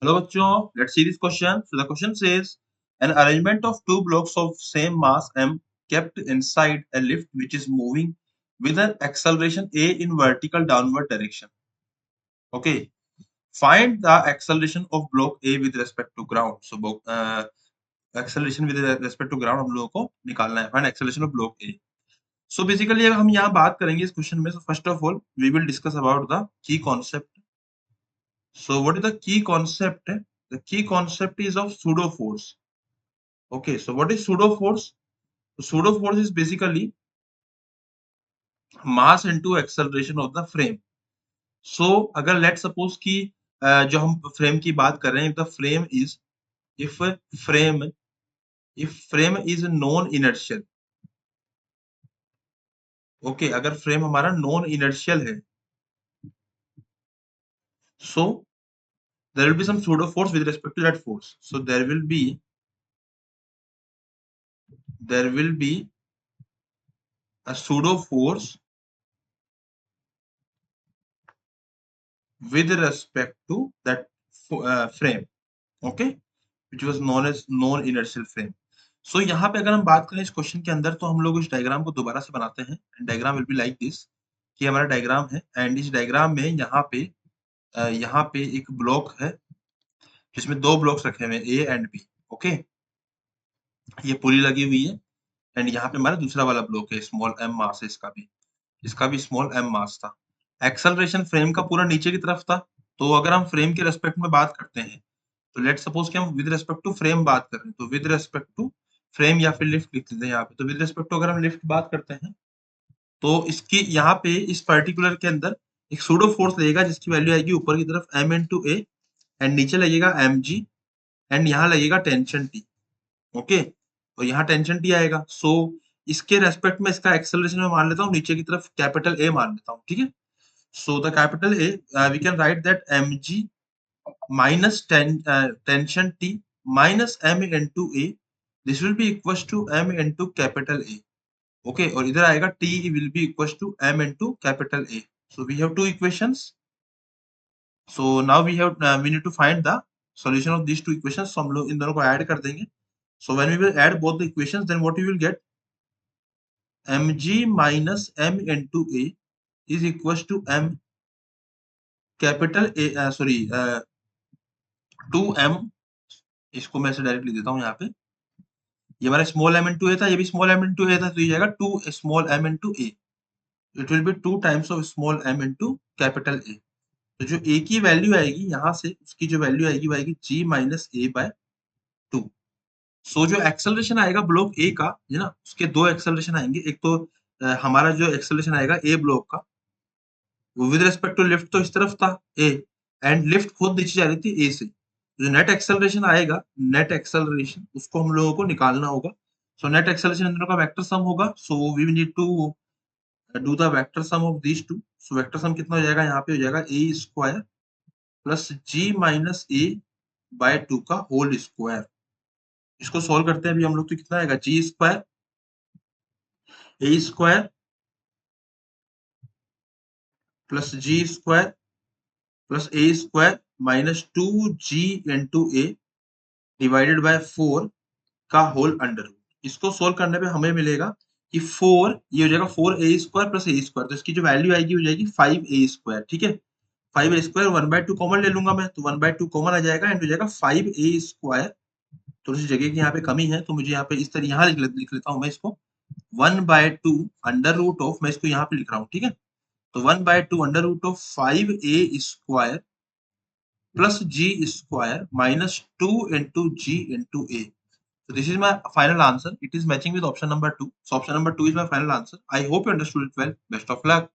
Hello बच्चों, let's see this question. So the question says, an arrangement of two blocks of same mass m kept inside a lift which is moving with an acceleration a in vertical downward direction. Okay, find the acceleration of block A with respect to ground. So acceleration with respect to ground हम लोगों को निकालना है. Find acceleration of block A. So basically हम यहाँ बात करेंगे इस क्वेश्चन में. So first of all, we will discuss about the key concept. So what is the key concept? The key concept is of pseudo force. Okay, so what is pseudo force? Pseudo force is basically mass into acceleration of the frame. So अगर let's suppose कि जो हम frame की बात कर रहे हैं, the frame is if frame is non inertial. Okay, अगर frame हमारा non inertial है, so there will be some pseudo force with respect to that force. So there will be a pseudo force with respect to that frame. Okay, which was known as non inertial frame. So यहाँ पे अगर हम बात करें इस question के अंदर, तो हम लोग इस डायग्राम को दोबारा से बनाते हैं. Diagram will be like this, कि हमारा डायग्राम है एंड इस डायग्राम में यहाँ पे एक ब्लॉक है जिसमें दो ब्लॉक्स रखे हुए हैं ए एंड बी. ओके, ये पुली लगी हुई है एंड यहाँ पे हमारा दूसरा वाला ब्लॉक है, स्मॉल एम मास है, इसका भी स्मॉल एम मास था. एक्सेलरेशन फ्रेम का पूरा नीचे की तरफ था. तो अगर हम फ्रेम के रेस्पेक्ट में बात करते हैं, तो लेट्स सपोज कि हम विद रिस्पेक्ट टू फ्रेम बात कर रहे हैं, तो विद रिस्पेक्ट टू फ्रेम या फिर लिफ्ट लिख लेते हैं यहाँ पे. तो विद रिस्पेक्ट टू अगर हम लिफ्ट बात करते हैं, तो इसकी यहाँ पे इस पर्टिकुलर के अंदर एक सूडो फोर्स लगेगा जिसकी वैल्यू आएगी ऊपर की तरफ m इंटू ए एंड नीचे लगेगा mg एंड यहाँ लगेगा टेंशन t. ओके, तो यहाँ टेंशन t आएगा. सो इसके रेस्पेक्ट में इसका एक्सेलरेशन में मान लेता हूँ नीचे की तरफ कैपिटल A मान लेता हूँ. ठीक है, so the capital A we can write that mg minus tension T minus m into A. This will be equals to m into capital A. Okay, और इधर आएगा T will be equals to m into capital A. So we have two equations. So now we need to find the solution of these two equations. So हम लोग इन दोनों को add कर देंगे. So when we will add both the equations, then what we will get? mg minus m into A is equals to m capital A. 2m. इसको मैं ऐसे direct लिख देता हूँ यहाँ पे. ये हमारा स्मॉल m इंटू ए था, ये भी स्मॉल m इंटू ए था, तो ये जाएगा 2 small m into A. It will be 2 times of small m into capital A. तो जो a की वैल्यू आएगी यहाँ से, उसकी जो वैल्यू आएगी वो आएगी g माइनस ए बाय 2. सो जो एक्सेलरेशन आएगा ब्लॉक ए का, है ना, उसके दो एक्सेलरेशन आएंगे. एक तो हमारा जो एक्सेलरेशन आएगा ए ब्लॉक का, वो विद रिस्पेक्ट टू लिफ्ट तो इस तरफ था ए, एंड लिफ्ट खुद नीचे जा रही थी ए से. जो नेट एक्सेलरेशन आएगा, नेट एक्सेलरेशन, उसको हम लोगों को निकालना होगा. सो नेट एक्सेलरेशन इन दोनों का वेक्टर सम होगा. So we need to do the vector sum of these two. So vector sum कितना हो जाएगा, यहाँ पे हो जाएगा a square plus g minus a by 2 का होल स्क्वायर. इसको सॉल्व करते हैं अभी हम लोग, तो कितना आएगा, g square a square plus g square plus a square minus 2g into a divided by 4 का होल अंडर रूट. इसको सोल्व करने पे हमें मिलेगा कि 4, ये हो जाएगा 4a square plus a square. तो इसकी जो वैल्यू आएगी हो जाएगी 5a स्क्वायर. ठीक है, 5a स्क्वायर 1/2 कॉमन ले लूंगा मैं, तो 1/2 कॉमन आ जाएगा एंड हो जाएगा 5a स्क्वायर. थोड़ी सी जगह की यहाँ पे कमी है, तो मुझे यहाँ पे इस तरह यहाँ लिख लेता हूँ मैं इसको. 1/2 अंडर रूट ऑफ, मैं इसको यहाँ पे लिख रहा हूँ. ठीक है, तो 1/2 under root of 5a square plus g square minus 2 into g into a. So this is my final answer. It is matching with option number 2. So option number 2 is my final answer. I hope you understood it well. Best of luck.